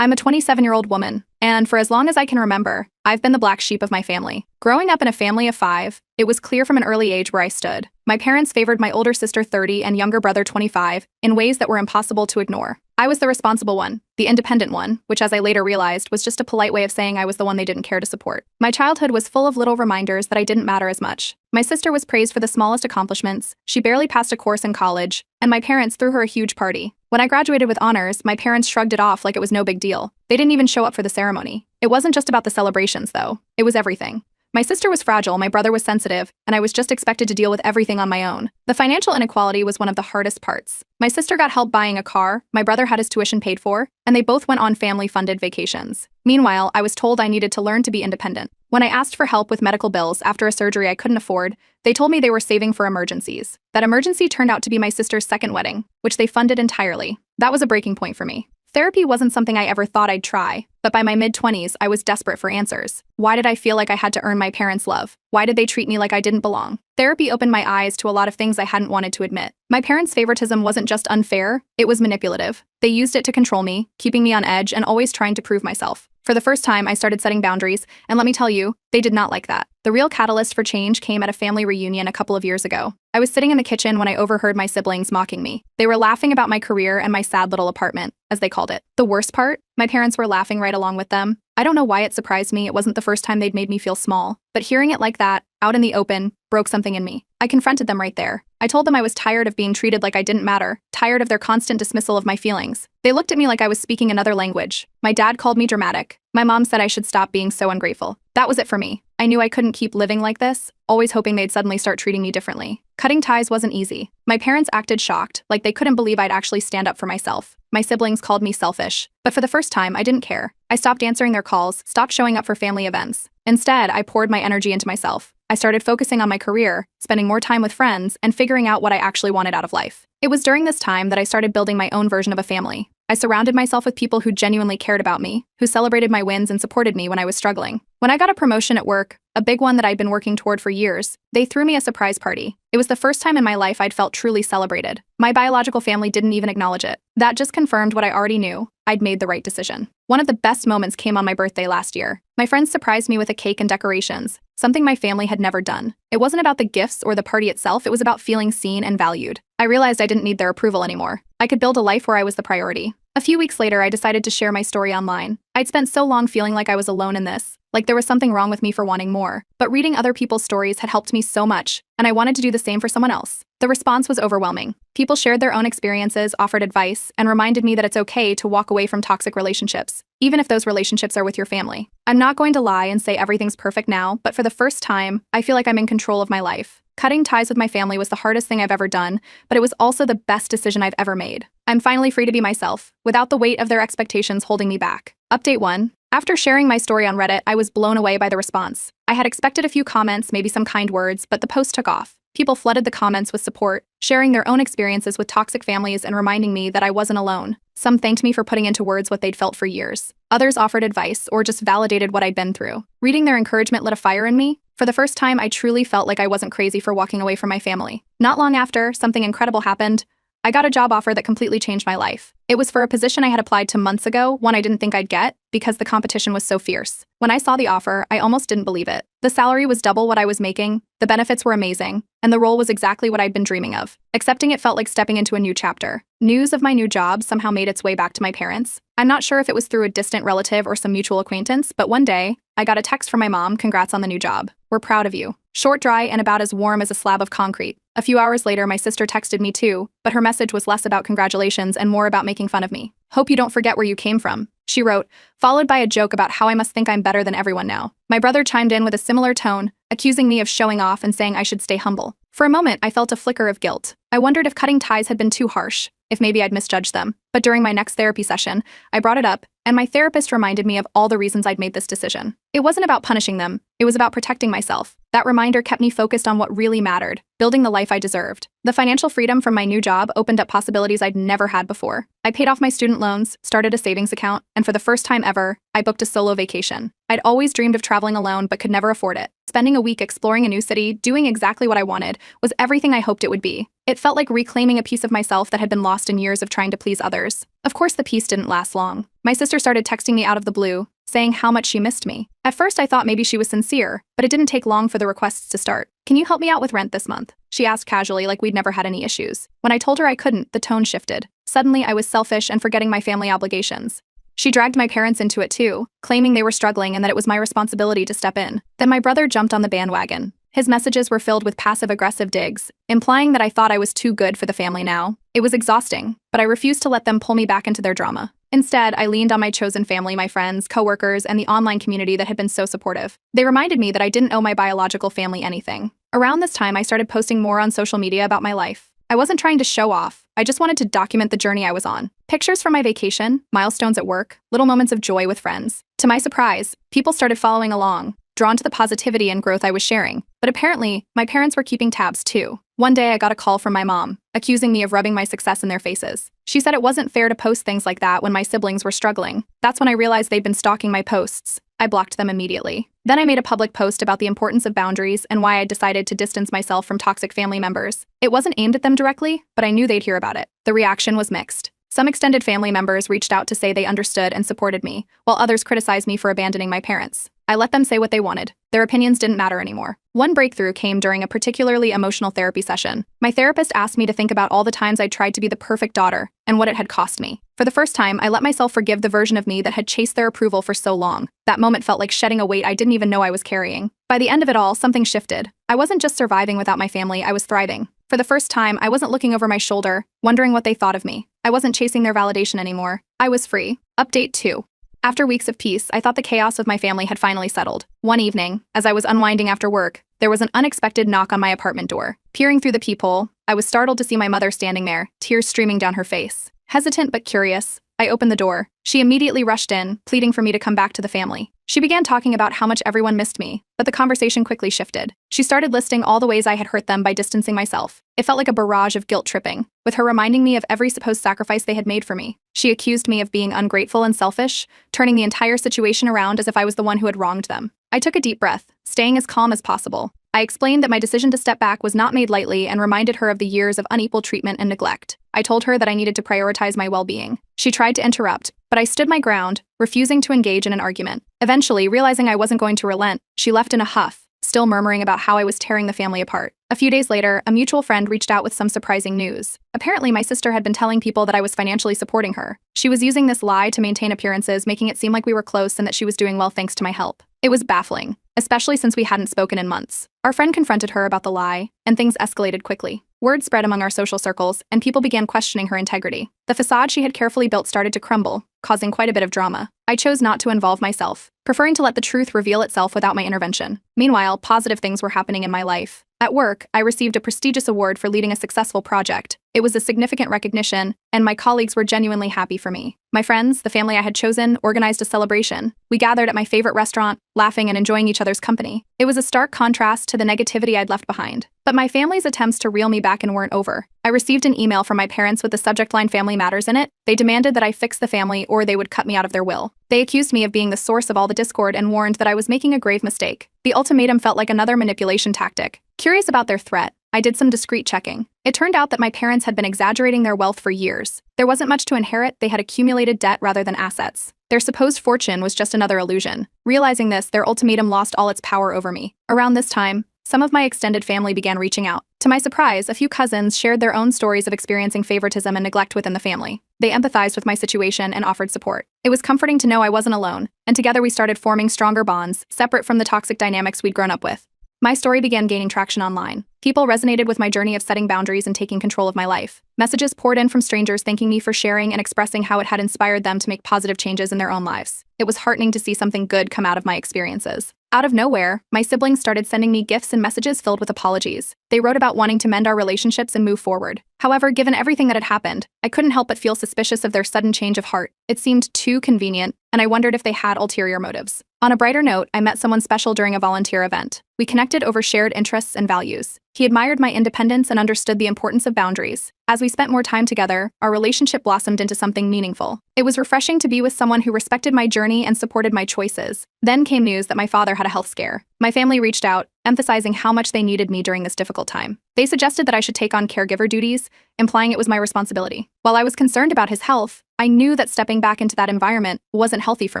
I'm a 27-year-old woman, and for as long as I can remember, I've been the black sheep of my family. Growing up in a family of 5, it was clear from an early age where I stood. My parents favored my older sister 30 and younger brother 25 in ways that were impossible to ignore. I was the responsible one, the independent one, which as I later realized was just a polite way of saying I was the one they didn't care to support. My childhood was full of little reminders that I didn't matter as much. My sister was praised for the smallest accomplishments, she barely passed a course in college, and my parents threw her a huge party. When I graduated with honors, my parents shrugged it off like it was no big deal. They didn't even show up for the ceremony. It wasn't just about the celebrations, though. It was everything. My sister was fragile, my brother was sensitive, and I was just expected to deal with everything on my own. The financial inequality was one of the hardest parts. My sister got help buying a car, my brother had his tuition paid for, and they both went on family-funded vacations. Meanwhile, I was told I needed to learn to be independent. When I asked for help with medical bills after a surgery I couldn't afford, they told me they were saving for emergencies. That emergency turned out to be my sister's second wedding, which they funded entirely. That was a breaking point for me. Therapy wasn't something I ever thought I'd try, but by my mid-20s, I was desperate for answers. Why did I feel like I had to earn my parents' love? Why did they treat me like I didn't belong? Therapy opened my eyes to a lot of things I hadn't wanted to admit. My parents' favoritism wasn't just unfair, it was manipulative. They used it to control me, keeping me on edge and always trying to prove myself. For the first time, I started setting boundaries, and let me tell you, they did not like that. The real catalyst for change came at a family reunion a couple of years ago. I was sitting in the kitchen when I overheard my siblings mocking me. They were laughing about my career and my sad little apartment, as they called it. The worst part? My parents were laughing right along with them. I don't know why it surprised me, it wasn't the first time they'd made me feel small, but hearing it like that, out in the open, broke something in me. I confronted them right there. I told them I was tired of being treated like I didn't matter, tired of their constant dismissal of my feelings. They looked at me like I was speaking another language. My dad called me dramatic. My mom said I should stop being so ungrateful. That was it for me. I knew I couldn't keep living like this, always hoping they'd suddenly start treating me differently. Cutting ties wasn't easy. My parents acted shocked, like they couldn't believe I'd actually stand up for myself. My siblings called me selfish, but for the first time, I didn't care. I stopped answering their calls, stopped showing up for family events. Instead, I poured my energy into myself. I started focusing on my career, spending more time with friends, and figuring out what I actually wanted out of life. It was during this time that I started building my own version of a family. I surrounded myself with people who genuinely cared about me, who celebrated my wins and supported me when I was struggling. When I got a promotion at work, a big one that I'd been working toward for years, they threw me a surprise party. It was the first time in my life I'd felt truly celebrated. My biological family didn't even acknowledge it. That just confirmed what I already knew. I'd made the right decision. One of the best moments came on my birthday last year. My friends surprised me with a cake and decorations, something my family had never done. It wasn't about the gifts or the party itself, it was about feeling seen and valued. I realized I didn't need their approval anymore. I could build a life where I was the priority. A few weeks later, I decided to share my story online. I'd spent so long feeling like I was alone in this, like there was something wrong with me for wanting more. But reading other people's stories had helped me so much, and I wanted to do the same for someone else. The response was overwhelming. People shared their own experiences, offered advice, and reminded me that it's okay to walk away from toxic relationships, even if those relationships are with your family. I'm not going to lie and say everything's perfect now, but for the first time, I feel like I'm in control of my life. Cutting ties with my family was the hardest thing I've ever done, but it was also the best decision I've ever made. I'm finally free to be myself, without the weight of their expectations holding me back. Update 1. After sharing my story on Reddit, I was blown away by the response. I had expected a few comments, maybe some kind words, but the post took off. People flooded the comments with support, sharing their own experiences with toxic families and reminding me that I wasn't alone. Some thanked me for putting into words what they'd felt for years. Others offered advice or just validated what I'd been through. Reading their encouragement lit a fire in me. For the first time, I truly felt like I wasn't crazy for walking away from my family. Not long after, something incredible happened. I got a job offer that completely changed my life. It was for a position I had applied to months ago, one I didn't think I'd get, because the competition was so fierce. When I saw the offer, I almost didn't believe it. The salary was double what I was making, the benefits were amazing, and the role was exactly what I'd been dreaming of. Accepting it felt like stepping into a new chapter. News of my new job somehow made its way back to my parents. I'm not sure if it was through a distant relative or some mutual acquaintance, but one day, I got a text from my mom, "Congrats on the new job. We're proud of you." Short, dry, and about as warm as a slab of concrete. A few hours later, my sister texted me too, but her message was less about congratulations and more about making fun of me. "Hope you don't forget where you came from," she wrote, followed by a joke about how I must think I'm better than everyone now. My brother chimed in with a similar tone, accusing me of showing off and saying I should stay humble. For a moment, I felt a flicker of guilt. I wondered if cutting ties had been too harsh, if maybe I'd misjudged them. But during my next therapy session, I brought it up, and my therapist reminded me of all the reasons I'd made this decision. It wasn't about punishing them, it was about protecting myself. That reminder kept me focused on what really mattered, building the life I deserved. The financial freedom from my new job opened up possibilities I'd never had before. I paid off my student loans, started a savings account, and for the first time ever, I booked a solo vacation. I'd always dreamed of traveling alone but could never afford it. Spending a week exploring a new city, doing exactly what I wanted, was everything I hoped it would be. It felt like reclaiming a piece of myself that had been lost in years of trying to please others. Of course, the peace didn't last long. My sister started texting me out of the blue, saying how much she missed me. At first, I thought maybe she was sincere, but it didn't take long for the requests to start. "Can you help me out with rent this month?" she asked casually, like we'd never had any issues. When I told her I couldn't, the tone shifted. Suddenly, I was selfish and forgetting my family obligations. She dragged my parents into it too, claiming they were struggling and that it was my responsibility to step in. Then my brother jumped on the bandwagon. His messages were filled with passive-aggressive digs, implying that I thought I was too good for the family now. It was exhausting, but I refused to let them pull me back into their drama. Instead, I leaned on my chosen family, my friends, coworkers, and the online community that had been so supportive. They reminded me that I didn't owe my biological family anything. Around this time, I started posting more on social media about my life. I wasn't trying to show off. I just wanted to document the journey I was on. Pictures from my vacation, milestones at work, little moments of joy with friends. To my surprise, people started following along, drawn to the positivity and growth I was sharing. But apparently, my parents were keeping tabs too. One day I got a call from my mom, accusing me of rubbing my success in their faces. She said it wasn't fair to post things like that when my siblings were struggling. That's when I realized they'd been stalking my posts. I blocked them immediately. Then I made a public post about the importance of boundaries and why I decided to distance myself from toxic family members. It wasn't aimed at them directly, but I knew they'd hear about it. The reaction was mixed. Some extended family members reached out to say they understood and supported me, while others criticized me for abandoning my parents. I let them say what they wanted. Their opinions didn't matter anymore. One breakthrough came during a particularly emotional therapy session. My therapist asked me to think about all the times I tried to be the perfect daughter and what it had cost me. For the first time, I let myself forgive the version of me that had chased their approval for so long. That moment felt like shedding a weight I didn't even know I was carrying. By the end of it all, something shifted. I wasn't just surviving without my family, I was thriving. For the first time, I wasn't looking over my shoulder, wondering what they thought of me. I wasn't chasing their validation anymore. I was free. Update 2. After weeks of peace, I thought the chaos of my family had finally settled. One evening, as I was unwinding after work, there was an unexpected knock on my apartment door. Peering through the peephole, I was startled to see my mother standing there, tears streaming down her face. Hesitant but curious, I opened the door. She immediately rushed in, pleading for me to come back to the family. She began talking about how much everyone missed me, but the conversation quickly shifted. She started listing all the ways I had hurt them by distancing myself. It felt like a barrage of guilt tripping, with her reminding me of every supposed sacrifice they had made for me. She accused me of being ungrateful and selfish, turning the entire situation around as if I was the one who had wronged them. I took a deep breath, staying as calm as possible. I explained that my decision to step back was not made lightly and reminded her of the years of unequal treatment and neglect. I told her that I needed to prioritize my well-being. She tried to interrupt, but I stood my ground, refusing to engage in an argument. Eventually, realizing I wasn't going to relent, she left in a huff, still murmuring about how I was tearing the family apart. A few days later, a mutual friend reached out with some surprising news. Apparently, my sister had been telling people that I was financially supporting her. She was using this lie to maintain appearances, making it seem like we were close and that she was doing well thanks to my help. It was baffling, especially since we hadn't spoken in months. Our friend confronted her about the lie, and things escalated quickly. Word spread among our social circles, and people began questioning her integrity. The facade she had carefully built started to crumble, causing quite a bit of drama. I chose not to involve myself, preferring to let the truth reveal itself without my intervention. Meanwhile, positive things were happening in my life. At work, I received a prestigious award for leading a successful project. It was a significant recognition, and my colleagues were genuinely happy for me. My friends, the family I had chosen, organized a celebration. We gathered at my favorite restaurant, laughing and enjoying each other's company. It was a stark contrast to the negativity I'd left behind. But my family's attempts to reel me back weren't over. I received an email from my parents with the subject line "Family Matters" in it. They demanded that I fix the family or they would cut me out of their will. They accused me of being the source of all the discord and warned that I was making a grave mistake. The ultimatum felt like another manipulation tactic. Curious about their threat, I did some discreet checking. It turned out that my parents had been exaggerating their wealth for years. There wasn't much to inherit, they had accumulated debt rather than assets. Their supposed fortune was just another illusion. Realizing this, their ultimatum lost all its power over me. Around this time, some of my extended family began reaching out. To my surprise, a few cousins shared their own stories of experiencing favoritism and neglect within the family. They empathized with my situation and offered support. It was comforting to know I wasn't alone, and together we started forming stronger bonds, separate from the toxic dynamics we'd grown up with. My story began gaining traction online. People resonated with my journey of setting boundaries and taking control of my life. Messages poured in from strangers thanking me for sharing and expressing how it had inspired them to make positive changes in their own lives. It was heartening to see something good come out of my experiences. Out of nowhere, my siblings started sending me gifts and messages filled with apologies. They wrote about wanting to mend our relationships and move forward. However, given everything that had happened, I couldn't help but feel suspicious of their sudden change of heart. It seemed too convenient, and I wondered if they had ulterior motives. On a brighter note, I met someone special during a volunteer event. We connected over shared interests and values. He admired my independence and understood the importance of boundaries. As we spent more time together, our relationship blossomed into something meaningful. It was refreshing to be with someone who respected my journey and supported my choices. Then came news that my father had a health scare. My family reached out, emphasizing how much they needed me during this difficult time. They suggested that I should take on caregiver duties, implying it was my responsibility. While I was concerned about his health, I knew that stepping back into that environment wasn't healthy for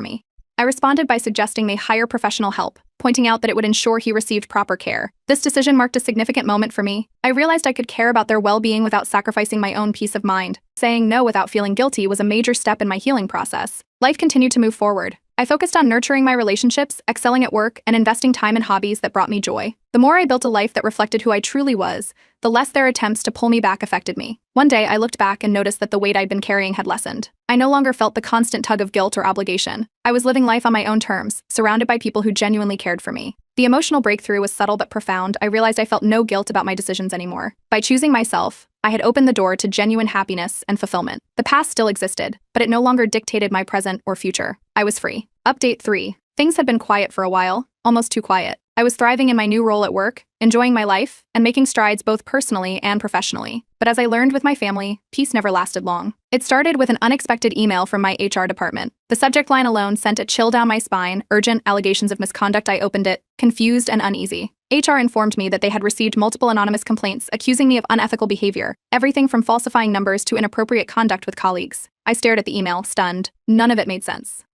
me. I responded by suggesting they hire professional help, pointing out that it would ensure he received proper care. This decision marked a significant moment for me. I realized I could care about their well-being without sacrificing my own peace of mind. Saying no without feeling guilty was a major step in my healing process. Life continued to move forward. I focused on nurturing my relationships, excelling at work, and investing time in hobbies that brought me joy. The more I built a life that reflected who I truly was, the less their attempts to pull me back affected me. One day, I looked back and noticed that the weight I'd been carrying had lessened. I no longer felt the constant tug of guilt or obligation. I was living life on my own terms, surrounded by people who genuinely cared for me. The emotional breakthrough was subtle but profound. I realized I felt no guilt about my decisions anymore. By choosing myself, I had opened the door to genuine happiness and fulfillment. The past still existed, but it no longer dictated my present or future. I was free. Update 3. Things had been quiet for a while, almost too quiet. I was thriving in my new role at work, enjoying my life, and making strides both personally and professionally. But as I learned with my family, peace never lasted long. It started with an unexpected email from my HR department. The subject line alone sent a chill down my spine. Urgent allegations of misconduct. I opened it, confused and uneasy. HR informed me that they had received multiple anonymous complaints accusing me of unethical behavior, everything from falsifying numbers to inappropriate conduct with colleagues. I stared at the email, stunned. None of it made sense.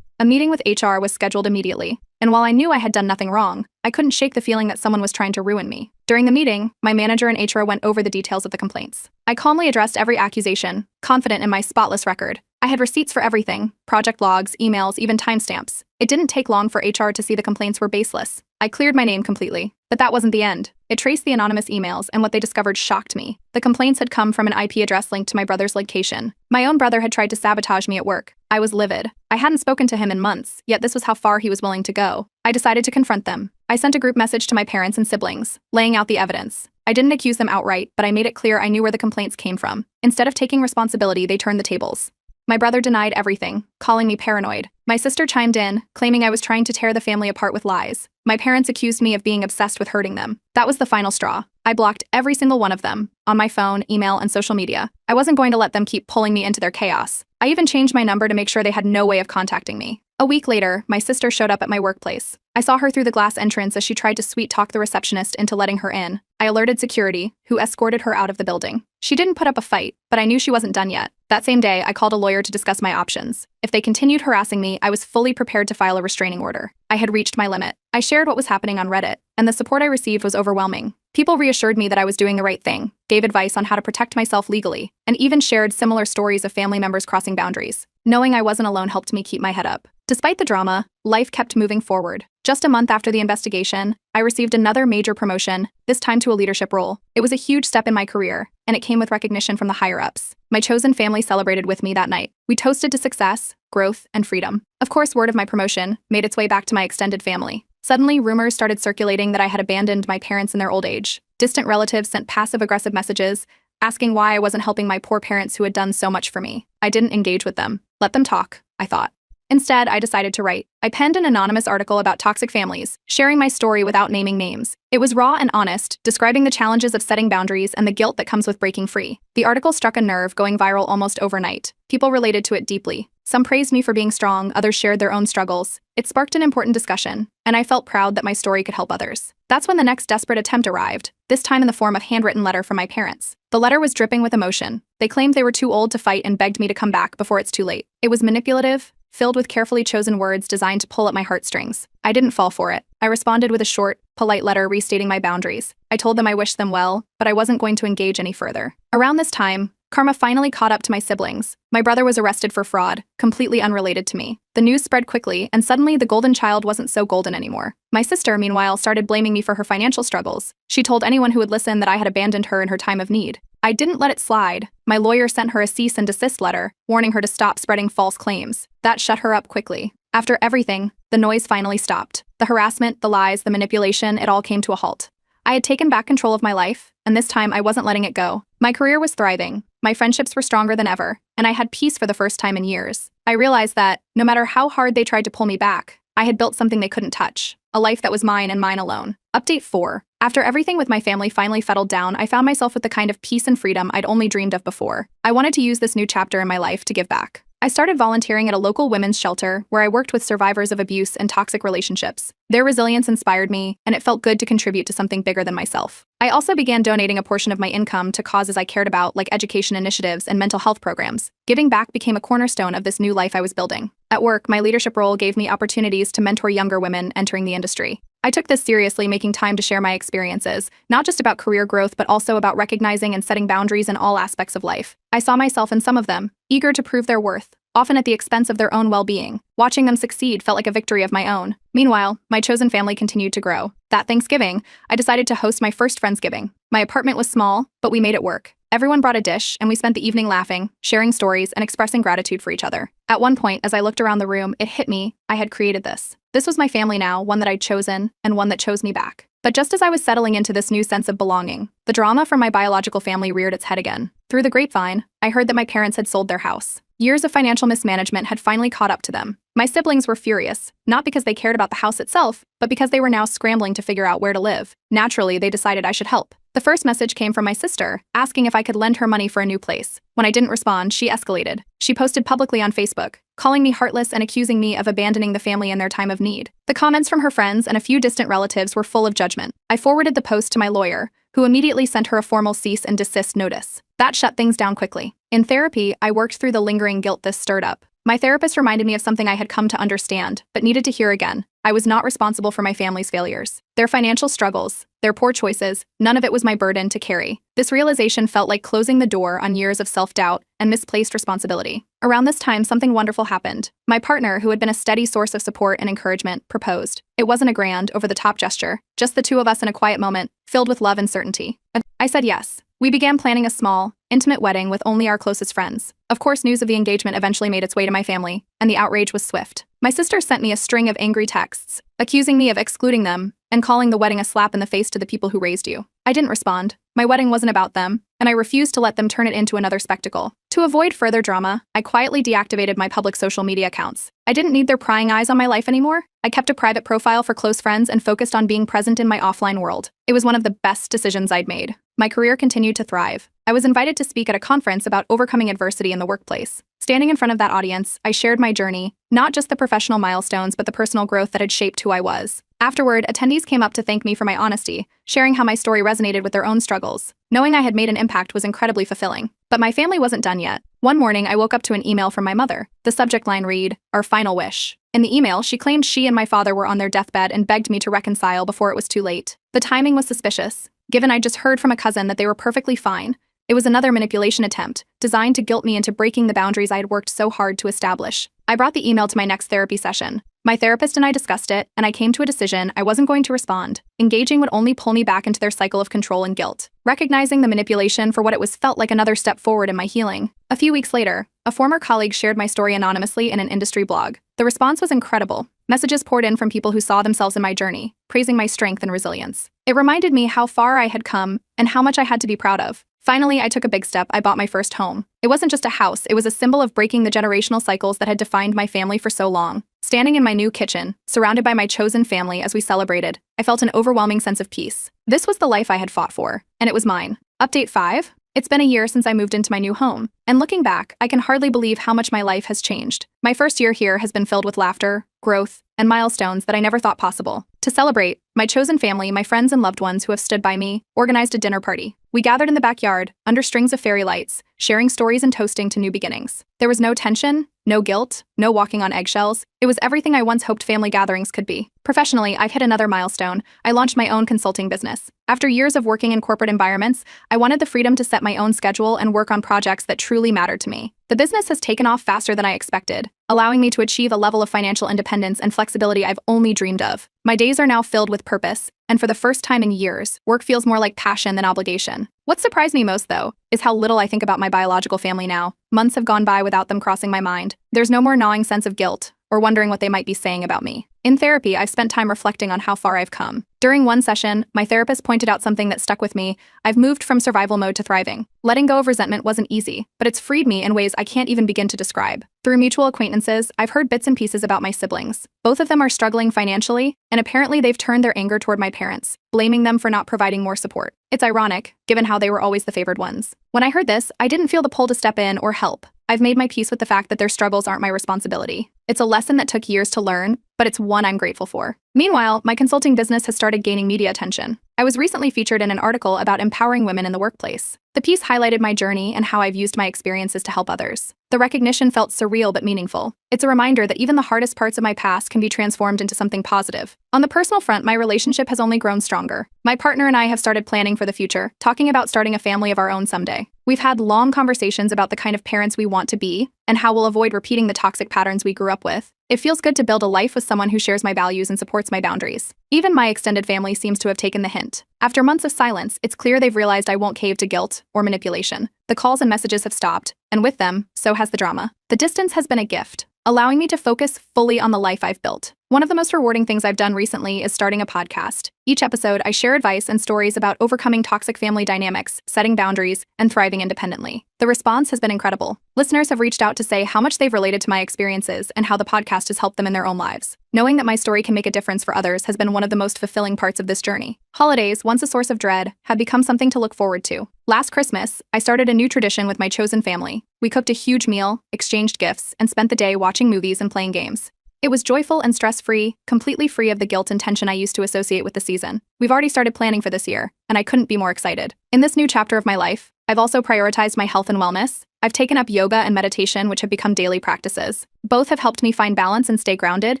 A meeting with HR was scheduled immediately, and while I knew I had done nothing wrong, I couldn't shake the feeling that someone was trying to ruin me. During the meeting, my manager and HR went over the details of the complaints. I calmly addressed every accusation, confident in my spotless record. I had receipts for everything, project logs, emails, even timestamps. It didn't take long for HR to see the complaints were baseless. I cleared my name completely, but that wasn't the end. It traced the anonymous emails, and what they discovered shocked me. The complaints had come from an IP address linked to my brother's location. My own brother had tried to sabotage me at work. I was livid. I hadn't spoken to him in months, yet this was how far he was willing to go. I decided to confront them. I sent a group message to my parents and siblings, laying out the evidence. I didn't accuse them outright, but I made it clear I knew where the complaints came from. Instead of taking responsibility, they turned the tables. My brother denied everything, calling me paranoid. My sister chimed in, claiming I was trying to tear the family apart with lies. My parents accused me of being obsessed with hurting them. That was the final straw. I blocked every single one of them, on my phone, email, and social media. I wasn't going to let them keep pulling me into their chaos. I even changed my number to make sure they had no way of contacting me. A week later, my sister showed up at my workplace. I saw her through the glass entrance as she tried to sweet-talk the receptionist into letting her in. I alerted security, who escorted her out of the building. She didn't put up a fight, but I knew she wasn't done yet. That same day, I called a lawyer to discuss my options. If they continued harassing me, I was fully prepared to file a restraining order. I had reached my limit. I shared what was happening on Reddit, and the support I received was overwhelming. People reassured me that I was doing the right thing, gave advice on how to protect myself legally, and even shared similar stories of family members crossing boundaries. Knowing I wasn't alone helped me keep my head up. Despite the drama, life kept moving forward. Just a month after the investigation, I received another major promotion, this time to a leadership role. It was a huge step in my career, and it came with recognition from the higher-ups. My chosen family celebrated with me that night. We toasted to success, growth, and freedom. Of course, word of my promotion made its way back to my extended family. Suddenly, rumors started circulating that I had abandoned my parents in their old age. Distant relatives sent passive-aggressive messages, asking why I wasn't helping my poor parents who had done so much for me. I didn't engage with them. Let them talk, I thought. Instead, I decided to write. I penned an anonymous article about toxic families, sharing my story without naming names. It was raw and honest, describing the challenges of setting boundaries and the guilt that comes with breaking free. The article struck a nerve, going viral almost overnight. People related to it deeply. Some praised me for being strong, others shared their own struggles. It sparked an important discussion, and I felt proud that my story could help others. That's when the next desperate attempt arrived, this time in the form of a handwritten letter from my parents. The letter was dripping with emotion. They claimed they were too old to fight and begged me to come back before it's too late. It was manipulative, filled with carefully chosen words designed to pull at my heartstrings. I didn't fall for it. I responded with a short, polite letter restating my boundaries. I told them I wished them well, but I wasn't going to engage any further. Around this time, karma finally caught up to my siblings. My brother was arrested for fraud, completely unrelated to me. The news spread quickly, and suddenly the golden child wasn't so golden anymore. My sister, meanwhile, started blaming me for her financial struggles. She told anyone who would listen that I had abandoned her in her time of need. I didn't let it slide. My lawyer sent her a cease and desist letter, warning her to stop spreading false claims. That shut her up quickly. After everything, the noise finally stopped. The harassment, the lies, the manipulation, it all came to a halt. I had taken back control of my life, and this time I wasn't letting it go. My career was thriving. My friendships were stronger than ever, and I had peace for the first time in years. I realized that, no matter how hard they tried to pull me back, I had built something they couldn't touch, a life that was mine and mine alone. Update 4. After everything with my family finally settled down, I found myself with the kind of peace and freedom I'd only dreamed of before. I wanted to use this new chapter in my life to give back. I started volunteering at a local women's shelter where I worked with survivors of abuse and toxic relationships. Their resilience inspired me, and it felt good to contribute to something bigger than myself. I also began donating a portion of my income to causes I cared about, like education initiatives and mental health programs. Giving back became a cornerstone of this new life I was building. At work, my leadership role gave me opportunities to mentor younger women entering the industry. I took this seriously, making time to share my experiences, not just about career growth, but also about recognizing and setting boundaries in all aspects of life. I saw myself in some of them, eager to prove their worth, often at the expense of their own well-being. Watching them succeed felt like a victory of my own. Meanwhile, my chosen family continued to grow. That Thanksgiving, I decided to host my first Friendsgiving. My apartment was small, but we made it work. Everyone brought a dish, and we spent the evening laughing, sharing stories, and expressing gratitude for each other. At one point, as I looked around the room, it hit me, I had created this. This was my family now, one that I'd chosen, and one that chose me back. But just as I was settling into this new sense of belonging, the drama from my biological family reared its head again. Through the grapevine, I heard that my parents had sold their house. Years of financial mismanagement had finally caught up to them. My siblings were furious, not because they cared about the house itself, but because they were now scrambling to figure out where to live. Naturally, they decided I should help. The first message came from my sister, asking if I could lend her money for a new place. When I didn't respond, she escalated. She posted publicly on Facebook, calling me heartless and accusing me of abandoning the family in their time of need. The comments from her friends and a few distant relatives were full of judgment. I forwarded the post to my lawyer, who immediately sent her a formal cease and desist notice. That shut things down quickly. In therapy, I worked through the lingering guilt this stirred up. My therapist reminded me of something I had come to understand, but needed to hear again. I was not responsible for my family's failures. Their financial struggles, their poor choices, none of it was my burden to carry. This realization felt like closing the door on years of self-doubt and misplaced responsibility. Around this time, something wonderful happened. My partner, who had been a steady source of support and encouragement, proposed. It wasn't a grand, over-the-top gesture, just the two of us in a quiet moment, filled with love and certainty. I said yes. We began planning a small, intimate wedding with only our closest friends. Of course, news of the engagement eventually made its way to my family, and the outrage was swift. My sister sent me a string of angry texts, accusing me of excluding them and calling the wedding a slap in the face to the people who raised you. I didn't respond. My wedding wasn't about them, and I refused to let them turn it into another spectacle. To avoid further drama, I quietly deactivated my public social media accounts. I didn't need their prying eyes on my life anymore. I kept a private profile for close friends and focused on being present in my offline world. It was one of the best decisions I'd made. My career continued to thrive. I was invited to speak at a conference about overcoming adversity in the workplace. Standing in front of that audience, I shared my journey, not just the professional milestones, but the personal growth that had shaped who I was. Afterward, attendees came up to thank me for my honesty, sharing how my story resonated with their own struggles. Knowing I had made an impact was incredibly fulfilling. But my family wasn't done yet. One morning, I woke up to an email from my mother. The subject line read, "Our final wish." In the email, she claimed she and my father were on their deathbed and begged me to reconcile before it was too late. The timing was suspicious, given I'd just heard from a cousin that they were perfectly fine. It was another manipulation attempt, designed to guilt me into breaking the boundaries I had worked so hard to establish. I brought the email to my next therapy session. My therapist and I discussed it, and I came to a decision I wasn't going to respond. Engaging would only pull me back into their cycle of control and guilt. Recognizing the manipulation for what it was felt like another step forward in my healing. A few weeks later, a former colleague shared my story anonymously in an industry blog. The response was incredible. Messages poured in from people who saw themselves in my journey, praising my strength and resilience. It reminded me how far I had come and how much I had to be proud of. Finally, I took a big step. I bought my first home. It wasn't just a house, it was a symbol of breaking the generational cycles that had defined my family for so long. Standing in my new kitchen, surrounded by my chosen family as we celebrated, I felt an overwhelming sense of peace. This was the life I had fought for, and it was mine. Update 5. It's been a year since I moved into my new home, and looking back, I can hardly believe how much my life has changed. My first year here has been filled with laughter, growth, and milestones that I never thought possible. To celebrate, my chosen family, my friends and loved ones who have stood by me, organized a dinner party. We gathered in the backyard, under strings of fairy lights, sharing stories and toasting to new beginnings. There was no tension, no guilt, no walking on eggshells. It was everything I once hoped family gatherings could be. Professionally, I've hit another milestone. I launched my own consulting business. After years of working in corporate environments, I wanted the freedom to set my own schedule and work on projects that truly mattered to me. The business has taken off faster than I expected, allowing me to achieve a level of financial independence and flexibility I've only dreamed of. My days are now filled with purpose, and for the first time in years, work feels more like passion than obligation. What surprised me most, though, is how little I think about my biological family now. Months have gone by without them crossing my mind. There's no more gnawing sense of guilt or wondering what they might be saying about me. In therapy, I've spent time reflecting on how far I've come. During one session, my therapist pointed out something that stuck with me. I've moved from survival mode to thriving. Letting go of resentment wasn't easy, but it's freed me in ways I can't even begin to describe. Through mutual acquaintances, I've heard bits and pieces about my siblings. Both of them are struggling financially, and apparently they've turned their anger toward my parents, blaming them for not providing more support. It's ironic, given how they were always the favored ones. When I heard this, I didn't feel the pull to step in or help. I've made my peace with the fact that their struggles aren't my responsibility. It's a lesson that took years to learn, but it's one I'm grateful for. Meanwhile, my consulting business has started gaining media attention. I was recently featured in an article about empowering women in the workplace. The piece highlighted my journey and how I've used my experiences to help others. The recognition felt surreal but meaningful. It's a reminder that even the hardest parts of my past can be transformed into something positive. On the personal front, my relationship has only grown stronger. My partner and I have started planning for the future, talking about starting a family of our own someday. We've had long conversations about the kind of parents we want to be and how we'll avoid repeating the toxic patterns we grew up with. It feels good to build a life with someone who shares my values and supports my boundaries. Even my extended family seems to have taken the hint. After months of silence, it's clear they've realized I won't cave to guilt or manipulation. The calls and messages have stopped, and with them, so has the drama. The distance has been a gift, allowing me to focus fully on the life I've built. One of the most rewarding things I've done recently is starting a podcast. Each episode, I share advice and stories about overcoming toxic family dynamics, setting boundaries, and thriving independently. The response has been incredible. Listeners have reached out to say how much they've related to my experiences and how the podcast has helped them in their own lives. Knowing that my story can make a difference for others has been one of the most fulfilling parts of this journey. Holidays, once a source of dread, have become something to look forward to. Last Christmas, I started a new tradition with my chosen family. We cooked a huge meal, exchanged gifts, and spent the day watching movies and playing games. It was joyful and stress-free, completely free of the guilt and tension I used to associate with the season. We've already started planning for this year, and I couldn't be more excited. In this new chapter of my life, I've also prioritized my health and wellness. I've taken up yoga and meditation, which have become daily practices. Both have helped me find balance and stay grounded,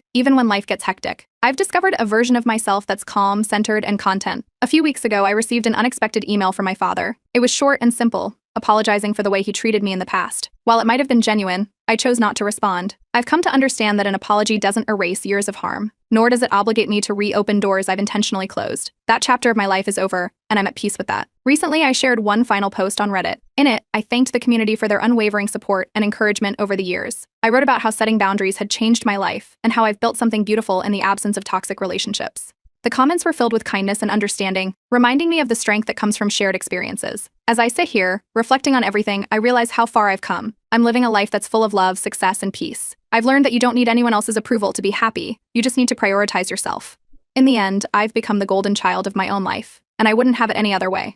even when life gets hectic. I've discovered a version of myself that's calm, centered, and content. A few weeks ago, I received an unexpected email from my father. It was short and simple, apologizing for the way he treated me in the past. While it might have been genuine, I chose not to respond. I've come to understand that an apology doesn't erase years of harm, nor does it obligate me to reopen doors I've intentionally closed. That chapter of my life is over, and I'm at peace with that. Recently, I shared one final post on Reddit. In it, I thanked the community for their unwavering support and encouragement over the years. I wrote about how setting boundaries had changed my life and how I've built something beautiful in the absence of toxic relationships. The comments were filled with kindness and understanding, reminding me of the strength that comes from shared experiences. As I sit here, reflecting on everything, I realize how far I've come. I'm living a life that's full of love, success, and peace. I've learned that you don't need anyone else's approval to be happy. You just need to prioritize yourself. In the end, I've become the golden child of my own life, and I wouldn't have it any other way.